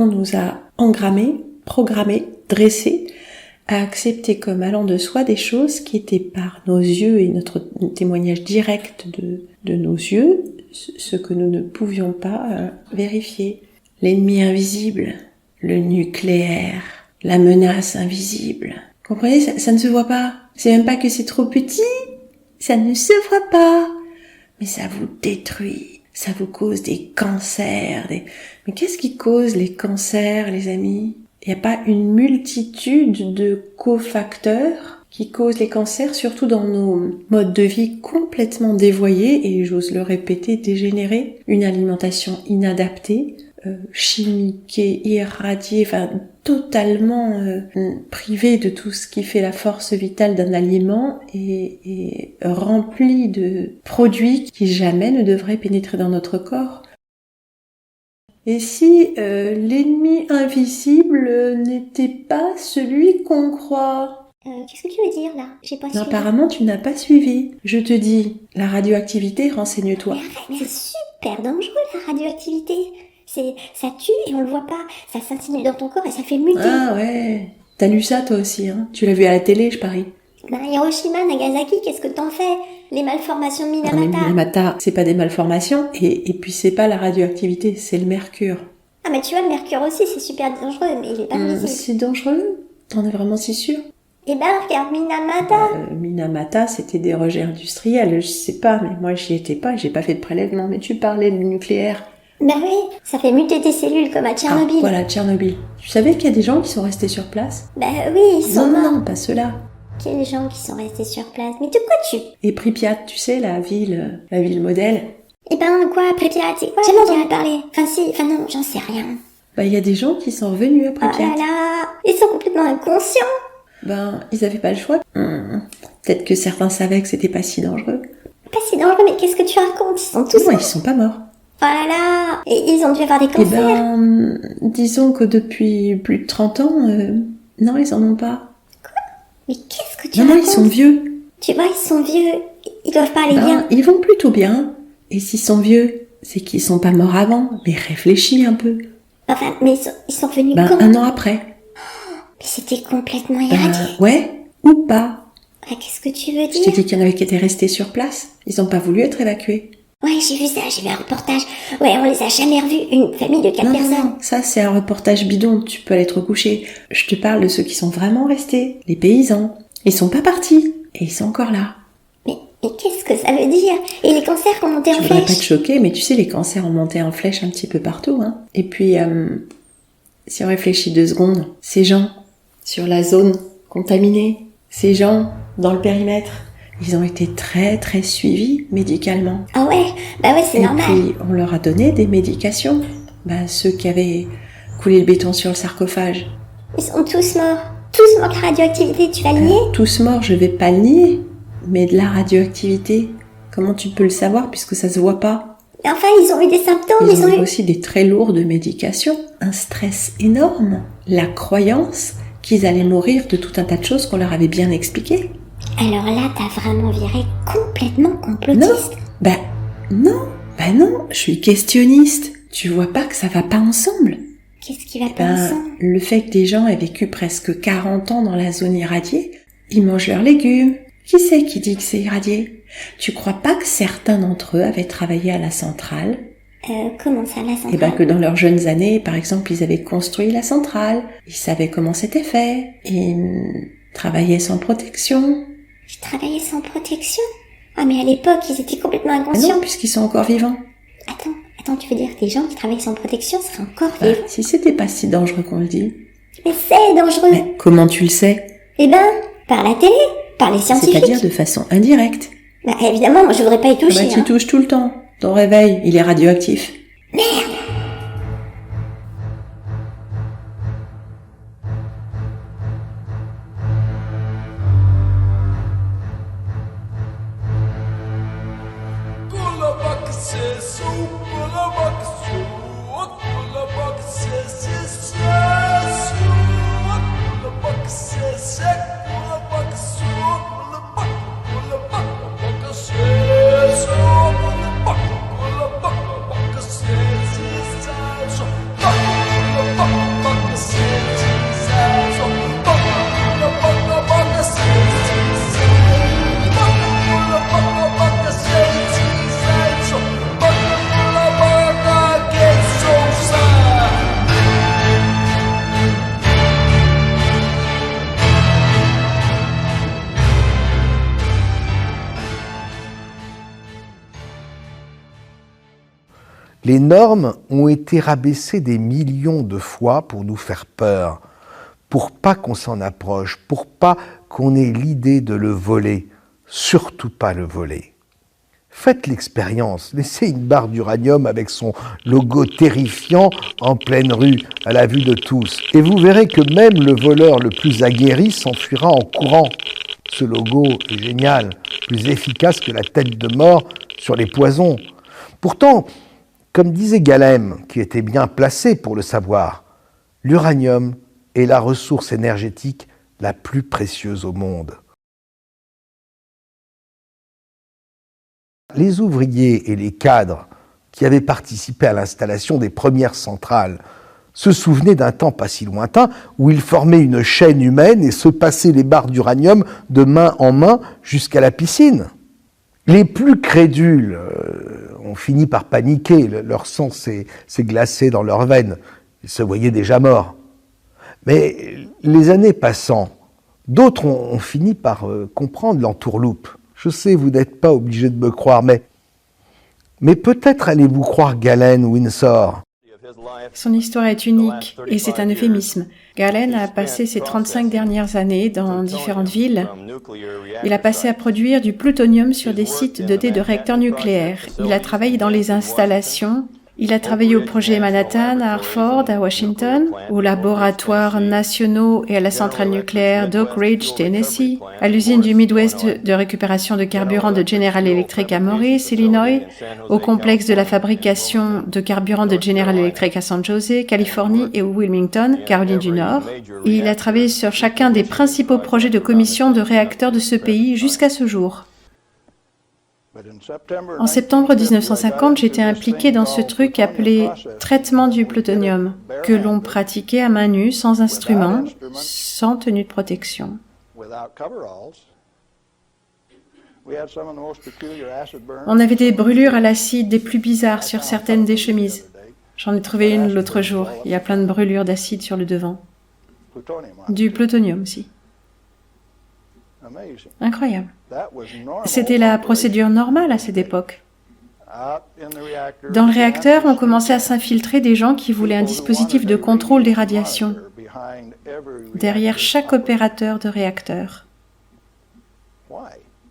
on nous a engrammés, programmés, dressés, à accepter comme allant de soi des choses qui étaient par nos yeux et notre témoignage direct de nos yeux, ce que nous ne pouvions pas vérifier. L'ennemi invisible, le nucléaire, la menace invisible. Comprenez, ça ne se voit pas. C'est même pas que c'est trop petit, ça ne se voit pas. Mais ça vous détruit, ça vous cause des cancers. Mais qu'est-ce qui cause les cancers, les amis ? Il n'y a pas une multitude de cofacteurs qui causent les cancers, surtout dans nos modes de vie complètement dévoyés et, j'ose le répéter, dégénérés. Une alimentation inadaptée, chimiquée, irradiée, totalement privée de tout ce qui fait la force vitale d'un aliment et remplie de produits qui jamais ne devraient pénétrer dans notre corps. Et si l'ennemi invisible n'était pas celui qu'on croit ? Qu'est-ce que tu veux dire là ? J'ai pas suivi. Apparemment, tu n'as pas suivi. Je te dis, la radioactivité, renseigne-toi. Mais c'est super dangereux la radioactivité. Ça tue et on le voit pas. Ça s'insinue dans ton corps et ça fait muter. Ah ouais. T'as lu ça toi aussi, hein ? Tu l'as vu à la télé, je parie. Hiroshima, Nagasaki, qu'est-ce que t'en fais ? Les malformations de Minamata. Non, mais Minamata, c'est pas des malformations, et puis c'est pas la radioactivité, c'est le mercure. Ah mais tu vois, le mercure aussi, c'est super dangereux, mais il est pas visible. C'est dangereux ? T'en es vraiment si sûr ? Eh ben, regarde Minamata. Minamata, c'était des rejets industriels, je sais pas, mais moi j'y étais pas, j'ai pas fait de prélèvement, mais tu parlais du nucléaire. Ben oui, ça fait muter tes cellules comme à Tchernobyl. Ah, voilà, Tchernobyl. Tu savais qu'il y a des gens qui sont restés sur place ? Ben oui, ils sont morts. Non, pas ceux-là. Quels gens qui sont restés sur place ? Mais de quoi tu... Et Pripyat, tu sais, la ville modèle. Eh ben quoi, Pripyat, c'est quoi ? J'ai jamais entendu parler. Enfin non, j'en sais rien. Il y a des gens qui sont revenus à Pripyat. Oh là là, ils sont complètement inconscients. Ils avaient pas le choix. Peut-être que certains savaient que c'était pas si dangereux. Pas si dangereux, mais qu'est-ce que tu racontes ? Ils sont tous morts. Ils sont pas morts. Oh là là. Et ils ont dû avoir des cancers. Disons que depuis plus de 30 ans, non, ils en ont pas. Mais qu'est-ce que tu racontes ? Non, ils sont vieux. Tu vois, ils sont vieux. Ils doivent pas aller bien. Ils vont plutôt bien. Et s'ils sont vieux, c'est qu'ils sont pas morts avant. Mais réfléchis un peu. Enfin, mais ils sont venus quand ? 1 an après. Mais c'était complètement irradié. Ouais, ou pas. Qu'est-ce que tu veux dire ? Je t'ai dit qu'il y en avait qui étaient restés sur place. Ils ont pas voulu être évacués. Ouais, j'ai vu ça, j'ai vu un reportage. Ouais, on les a jamais revus, une famille de 4 personnes. Non, ça c'est un reportage bidon, tu peux aller te recoucher. Je te parle de ceux qui sont vraiment restés, les paysans. Ils sont pas partis, et ils sont encore là. Mais qu'est-ce que ça veut dire ? Et les cancers qui ont monté en flèche ? Je voudrais pas te choquer, mais tu sais, les cancers ont monté en flèche un petit peu partout, hein. Et puis, si on réfléchit 2 secondes, ces gens sur la zone contaminée, ces gens dans le périmètre, ils ont été très très suivis médicalement. Ah ouais, bah ouais, c'est normal. Et puis on leur a donné des médications. Ceux qui avaient coulé le béton sur le sarcophage. Ils sont tous morts. Tous morts de radioactivité, tu vas le nier ? Tous morts, je vais pas le nier. Mais de la radioactivité, comment tu peux le savoir puisque ça se voit pas ? Mais enfin, ils ont eu des symptômes, ils ont eu aussi des très lourdes médications, un stress énorme, la croyance qu'ils allaient mourir de tout un tas de choses qu'on leur avait bien expliquées. Alors là, t'as vraiment viré complètement complotiste. Non, je suis questionniste. Tu vois pas que ça va pas ensemble ? Qu'est-ce qui va pas ensemble ? Le fait que des gens aient vécu presque 40 ans dans la zone irradiée, ils mangent leurs légumes. Qui c'est qui dit que c'est irradié ? Tu crois pas que certains d'entre eux avaient travaillé à la centrale ? Comment ça, la centrale ? Que dans leurs jeunes années, par exemple, ils avaient construit la centrale. Ils savaient comment c'était fait. Ils travaillaient sans protection. Ils travaillaient sans protection ? Ah, mais à l'époque, ils étaient complètement inconscients. Non, puisqu'ils sont encore vivants. Attends, tu veux dire que des gens qui travaillent sans protection seraient encore vivants ? Si c'était pas si dangereux qu'on le dit. Mais c'est dangereux. Mais comment tu le sais ? Par la télé, par les scientifiques. C'est-à-dire de façon indirecte. Évidemment, moi je voudrais pas y toucher. Tu touches tout le temps. Ton réveil, il est radioactif. Merde. Fuck. Les normes ont été rabaissées des millions de fois pour nous faire peur, pour pas qu'on s'en approche, pour pas qu'on ait l'idée de le voler, surtout pas le voler. Faites l'expérience, laissez une barre d'uranium avec son logo terrifiant en pleine rue, à la vue de tous, et vous verrez que même le voleur le plus aguerri s'enfuira en courant. Ce logo est génial, plus efficace que la tête de mort sur les poisons. Pourtant, comme disait Galen, qui était bien placé pour le savoir, l'uranium est la ressource énergétique la plus précieuse au monde. Les ouvriers et les cadres qui avaient participé à l'installation des premières centrales se souvenaient d'un temps pas si lointain où ils formaient une chaîne humaine et se passaient les barres d'uranium de main en main jusqu'à la piscine. Les plus crédules ont fini par paniquer, leur sang s'est glacé dans leurs veines, ils se voyaient déjà morts. Mais les années passant, d'autres ont fini par comprendre l'entourloupe. Je sais, vous n'êtes pas obligé de me croire, mais peut-être allez-vous croire Galen Winsor. Son histoire est unique et c'est un euphémisme. Galen a passé ses 35 dernières années dans différentes villes. Il a passé à produire du plutonium sur des sites dotés de réacteurs nucléaires. Il a travaillé dans les installations. Il a travaillé au projet Manhattan à Hartford, à Washington, aux laboratoires nationaux et à la centrale nucléaire d'Oak Ridge, Tennessee, à l'usine du Midwest de récupération de carburant de General Electric à Maurice, Illinois, au complexe de la fabrication de carburant de General Electric à San Jose, Californie et au Wilmington, Caroline du Nord. Et il a travaillé sur chacun des principaux projets de commission de réacteurs de ce pays jusqu'à ce jour. En septembre 1950, j'étais impliqué dans ce truc appelé traitement du plutonium, que l'on pratiquait à main nue, sans instrument, sans tenue de protection. On avait des brûlures à l'acide des plus bizarres sur certaines des chemises. J'en ai trouvé une l'autre jour. Il y a plein de brûlures d'acide sur le devant. Du plutonium aussi. Incroyable. C'était la procédure normale à cette époque. Dans le réacteur, on commençait à s'infiltrer des gens qui voulaient un dispositif de contrôle des radiations derrière chaque opérateur de réacteur.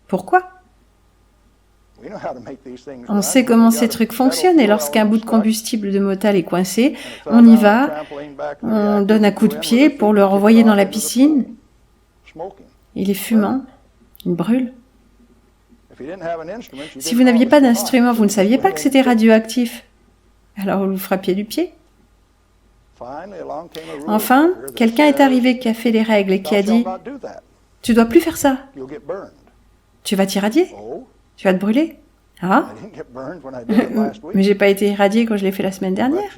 Pourquoi ? On sait comment ces trucs fonctionnent et lorsqu'un bout de combustible de métal est coincé, on y va, on donne un coup de pied pour le renvoyer dans la piscine. Il est fumant, il brûle. Si vous n'aviez pas d'instrument, vous ne saviez pas que c'était radioactif. Alors vous frappiez du pied. Enfin, quelqu'un est arrivé qui a fait les règles et qui a dit « Tu dois plus faire ça. Tu vas t'irradier. Tu vas te brûler. » Ah ? Mais j'ai pas été irradié quand je l'ai fait la semaine dernière.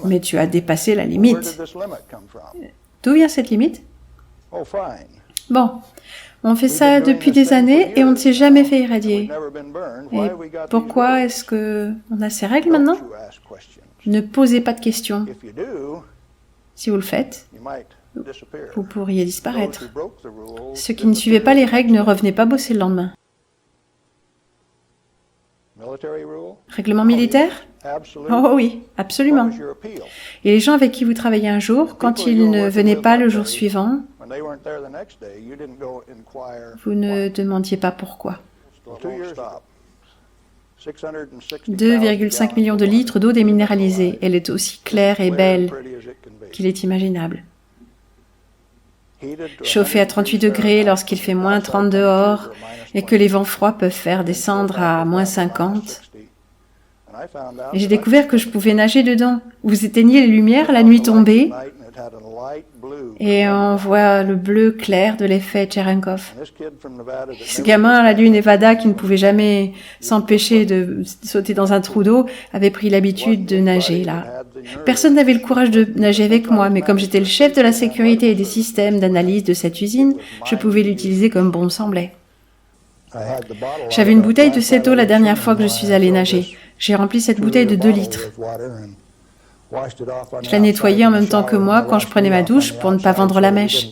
Mais tu as dépassé la limite. D'où vient cette limite ? Bon, on fait ça depuis des années et on ne s'est jamais fait irradier. Et pourquoi est-ce qu'on a ces règles maintenant ? Ne posez pas de questions. Si vous le faites, vous pourriez disparaître. Ceux qui ne suivaient pas les règles ne revenaient pas bosser le lendemain. Règlement militaire ? Oh oui, absolument. Et les gens avec qui vous travaillez un jour, quand ils ne venaient pas le jour suivant, vous ne demandiez pas pourquoi. 2,5 millions de litres d'eau déminéralisée. Elle est aussi claire et belle qu'il est imaginable. Chauffée à 38 degrés lorsqu'il fait moins 30 dehors et que les vents froids peuvent faire descendre à moins 50. Et j'ai découvert que je pouvais nager dedans. Vous éteignez les lumières, la nuit tombée, et on voit le bleu clair de l'effet Cherenkov. Ce gamin là du Nevada qui ne pouvait jamais s'empêcher de sauter dans un trou d'eau avait pris l'habitude de nager là. Personne n'avait le courage de nager avec moi, mais comme j'étais le chef de la sécurité et des systèmes d'analyse de cette usine, je pouvais l'utiliser comme bon me semblait. J'avais une bouteille de cette eau la dernière fois que je suis allée nager. J'ai rempli cette bouteille de 2 litres. Je la nettoyais en même temps que moi quand je prenais ma douche pour ne pas vendre la mèche.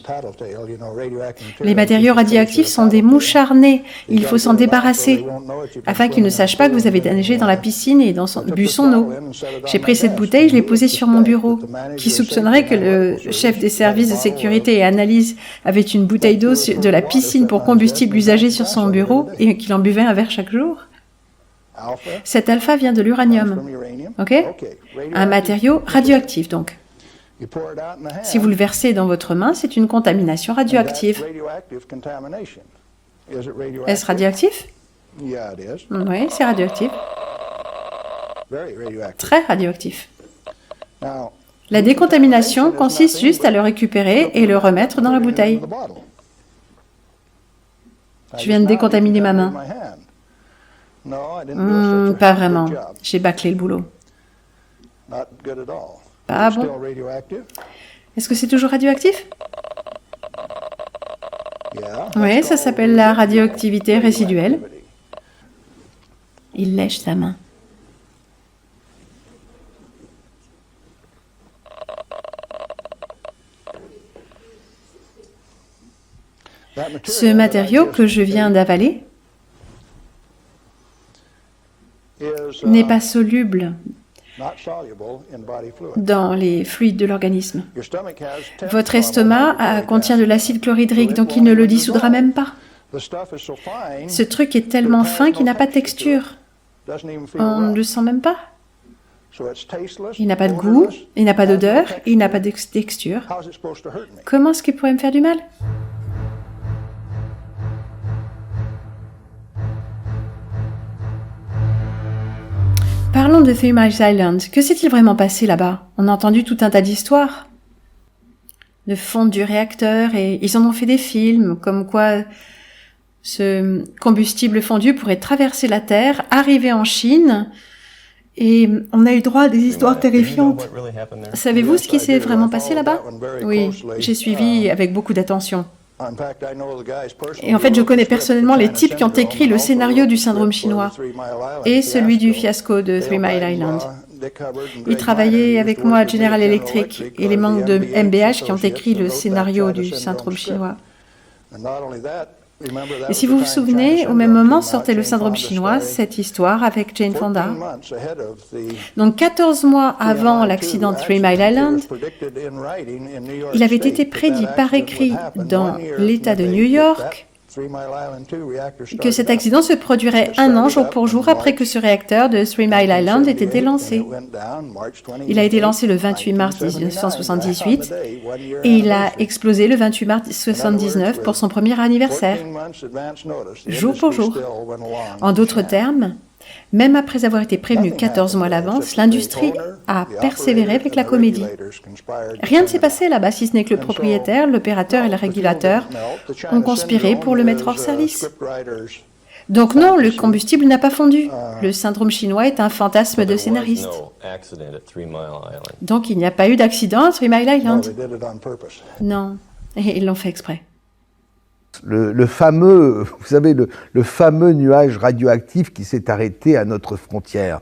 Les matériaux radioactifs sont des moucharnés. Il faut s'en débarrasser afin qu'ils ne sachent pas que vous avez nagé dans la piscine et bu son eau. J'ai pris cette bouteille, je l'ai posée sur mon bureau. Qui soupçonnerait que le chef des services de sécurité et analyse avait une bouteille d'eau de la piscine pour combustible usagé sur son bureau et qu'il en buvait un verre chaque jour? Cet alpha vient de l'uranium, ok? Un matériau radioactif donc. Si vous le versez dans votre main, c'est une contamination radioactive. Est-ce radioactif? Oui, c'est radioactif. Très radioactif. La décontamination consiste juste à le récupérer et le remettre dans la bouteille. Je viens de décontaminer ma main. Pas vraiment. J'ai bâclé le boulot. Pas bon. Est-ce que c'est toujours radioactif? Oui, ça s'appelle la radioactivité résiduelle. Il lèche sa main. Ce matériau que je viens d'avaler n'est pas soluble dans les fluides de l'organisme. Votre estomac contient de l'acide chlorhydrique, donc il ne le dissoudra même pas. Ce truc est tellement fin qu'il n'a pas de texture. On ne le sent même pas. Il n'a pas de goût, il n'a pas d'odeur, il n'a pas de texture. Comment est-ce qu'il pourrait me faire du mal? Parlons de 3 Mile Island. Que s'est-il vraiment passé là-bas? On a entendu tout un tas d'histoires. De fonte du réacteur, et ils en ont fait des films, comme quoi ce combustible fondu pourrait traverser la Terre, arriver en Chine, et on a eu droit à des histoires terrifiantes. Savez-vous ce qui s'est vraiment passé là-bas? Oui, j'ai suivi avec beaucoup d'attention. Et en fait, je connais personnellement les types qui ont écrit le scénario du syndrome chinois et celui du fiasco de 3 Mile Island. Ils travaillaient avec moi à General Electric et les membres de MBH qui ont écrit le scénario du syndrome chinois. Et si vous vous souvenez, au même moment sortait le syndrome chinois, cette histoire avec Jane Fonda. Donc 14 mois avant l'accident de 3 Mile Island, il avait été prédit par écrit dans l'État de New York que cet accident se produirait 1 an jour pour jour après que ce réacteur de 3 Mile Island ait été lancé. Il a été lancé le 28 mars 1978 et il a explosé le 28 mars 1979 pour son premier anniversaire, jour pour jour. En d'autres termes, même après avoir été prévenu 14 mois à l'avance, l'industrie a persévéré avec la comédie. Rien ne s'est passé là-bas, si ce n'est que le propriétaire, l'opérateur et le régulateur ont conspiré pour le mettre hors service. Donc non, le combustible n'a pas fondu. Le syndrome chinois est un fantasme de scénariste. Donc il n'y a pas eu d'accident à 3 Mile Island. Non, et ils l'ont fait exprès. Le fameux, vous savez, le fameux nuage radioactif qui s'est arrêté à notre frontière.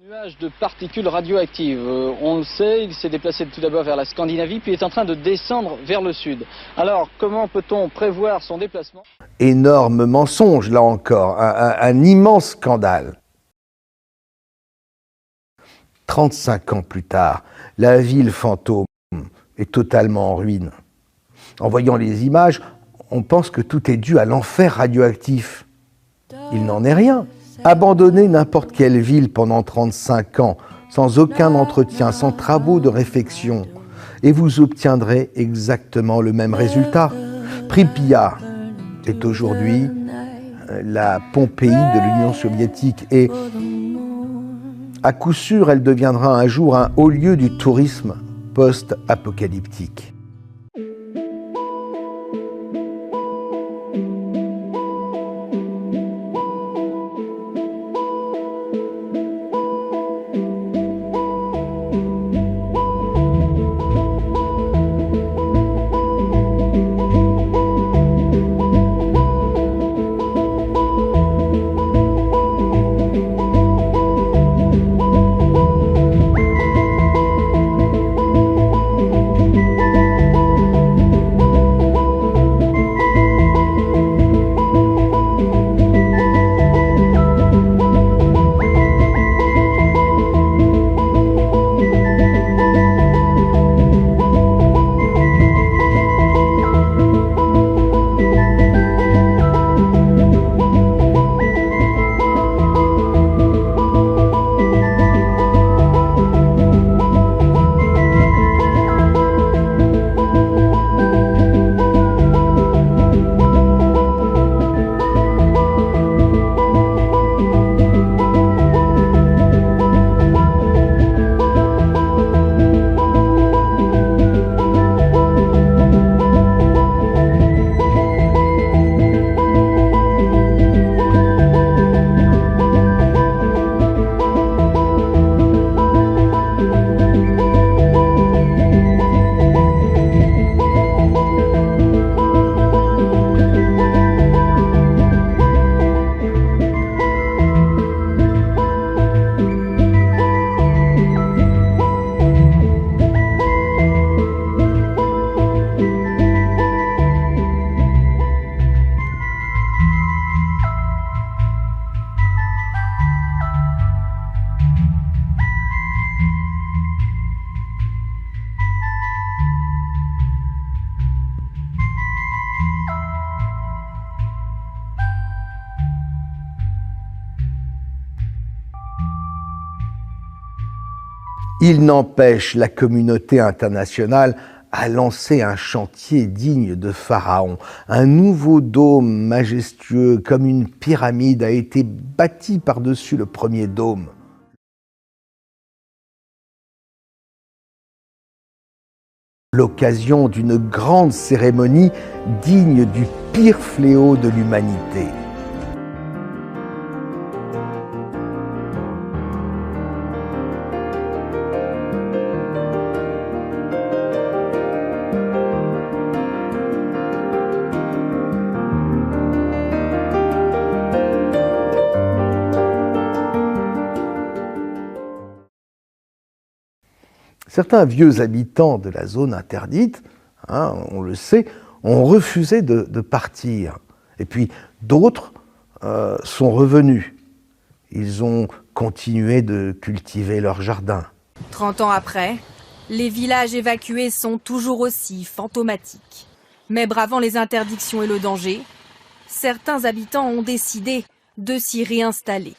Le nuage de particules radioactives, on le sait, il s'est déplacé tout d'abord vers la Scandinavie, puis est en train de descendre vers le sud. Alors, comment peut-on prévoir son déplacement? Énorme mensonge, là encore, un immense scandale. 35 ans plus tard, la ville fantôme est totalement en ruine. En voyant les images, on pense que tout est dû à l'enfer radioactif. Il n'en est rien. Abandonnez n'importe quelle ville pendant 35 ans, sans aucun entretien, sans travaux de réfection, et vous obtiendrez exactement le même résultat. Pripyat est aujourd'hui la Pompéi de l'Union soviétique, et à coup sûr, elle deviendra un jour un haut lieu du tourisme post-apocalyptique. Il n'empêche, la communauté internationale a lancé un chantier digne de Pharaon. Un nouveau dôme majestueux, comme une pyramide, a été bâti par-dessus le premier dôme. L'occasion d'une grande cérémonie digne du pire fléau de l'humanité. Certains vieux habitants de la zone interdite, on le sait, ont refusé de partir. Et puis d'autres sont revenus. Ils ont continué de cultiver leur jardin. 30 ans après, les villages évacués sont toujours aussi fantomatiques. Mais bravant les interdictions et le danger, certains habitants ont décidé de s'y réinstaller.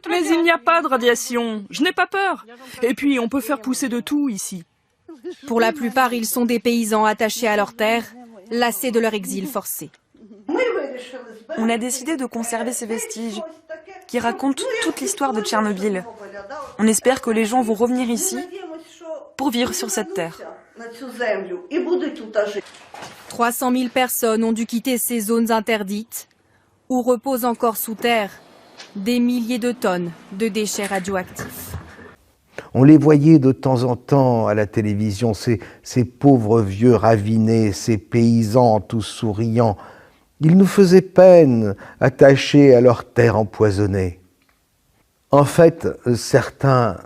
Mais il n'y a pas de radiation, je n'ai pas peur. Et puis on peut faire pousser de tout ici. Pour la plupart, ils sont des paysans attachés à leur terre, lassés de leur exil forcé. On a décidé de conserver ces vestiges qui racontent toute l'histoire de Tchernobyl. On espère que les gens vont revenir ici pour vivre sur cette terre. 300 000 personnes ont dû quitter ces zones interdites où reposent encore sous terre des milliers de tonnes de déchets radioactifs. On les voyait de temps en temps à la télévision, ces pauvres vieux ravinés, ces paysans tous souriants. Ils nous faisaient peine, attachés à leur terre empoisonnée. En fait, certains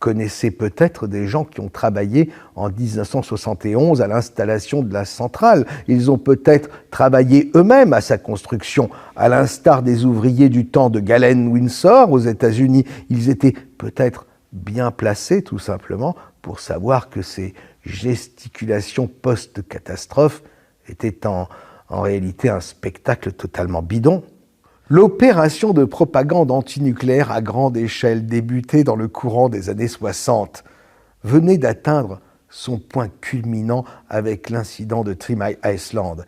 connaissaient peut-être des gens qui ont travaillé en 1971 à l'installation de la centrale. Ils ont peut-être travaillé eux-mêmes à sa construction, à l'instar des ouvriers du temps de Galen Windsor aux États-Unis. Ils étaient peut-être bien placés, tout simplement, pour savoir que ces gesticulations post-catastrophe étaient en réalité un spectacle totalement bidon. L'opération de propagande antinucléaire à grande échelle, débutée dans le courant des années 60, venait d'atteindre son point culminant avec l'incident de Three Mile Island.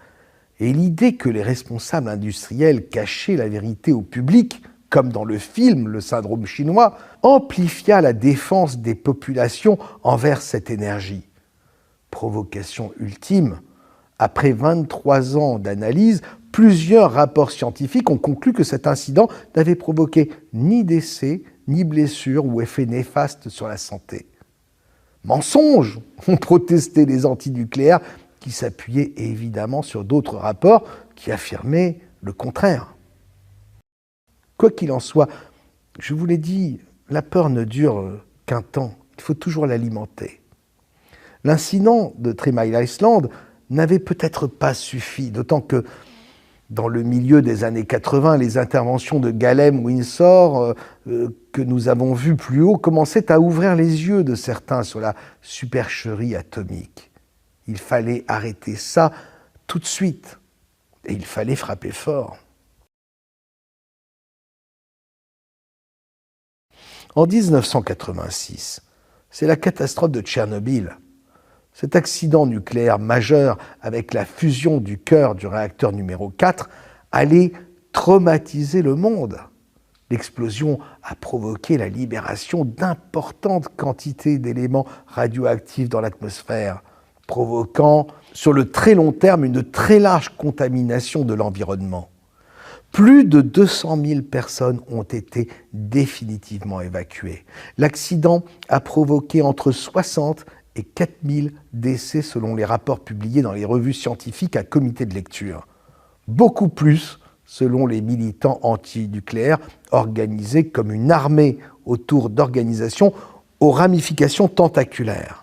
Et l'idée que les responsables industriels cachaient la vérité au public, comme dans le film Le syndrome chinois, amplifia la défense des populations envers cette énergie. Provocation ultime, après 23 ans d'analyse, plusieurs rapports scientifiques ont conclu que cet incident n'avait provoqué ni décès, ni blessures ou effets néfastes sur la santé. Mensonge, ont protesté les antinucléaires qui s'appuyaient évidemment sur d'autres rapports qui affirmaient le contraire. Quoi qu'il en soit, je vous l'ai dit, la peur ne dure qu'un temps, il faut toujours l'alimenter. L'incident de Three Mile Island n'avait peut-être pas suffi, d'autant que dans le milieu des années 80, les interventions de Galen Windsor que nous avons vues plus haut commençaient à ouvrir les yeux de certains sur la supercherie atomique. Il fallait arrêter ça tout de suite et il fallait frapper fort. En 1986, c'est la catastrophe de Tchernobyl. Cet accident nucléaire majeur avec la fusion du cœur du réacteur numéro 4 allait traumatiser le monde. L'explosion a provoqué la libération d'importantes quantités d'éléments radioactifs dans l'atmosphère, provoquant sur le très long terme une très large contamination de l'environnement. Plus de 200 000 personnes ont été définitivement évacuées. L'accident a provoqué entre 60 et 4000 décès selon les rapports publiés dans les revues scientifiques à comité de lecture. Beaucoup plus selon les militants antinucléaires organisés comme une armée autour d'organisations aux ramifications tentaculaires.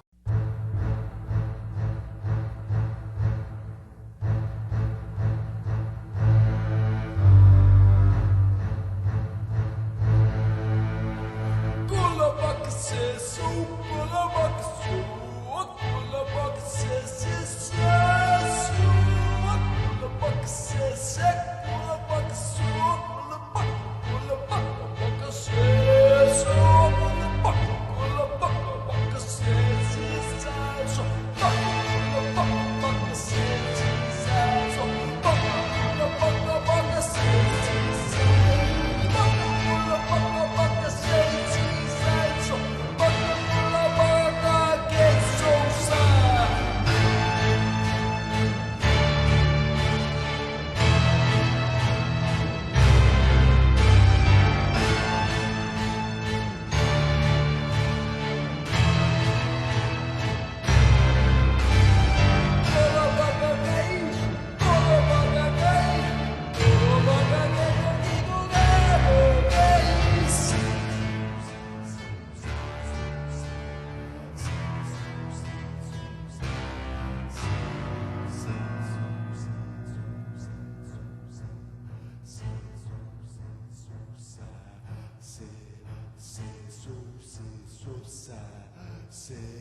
C'est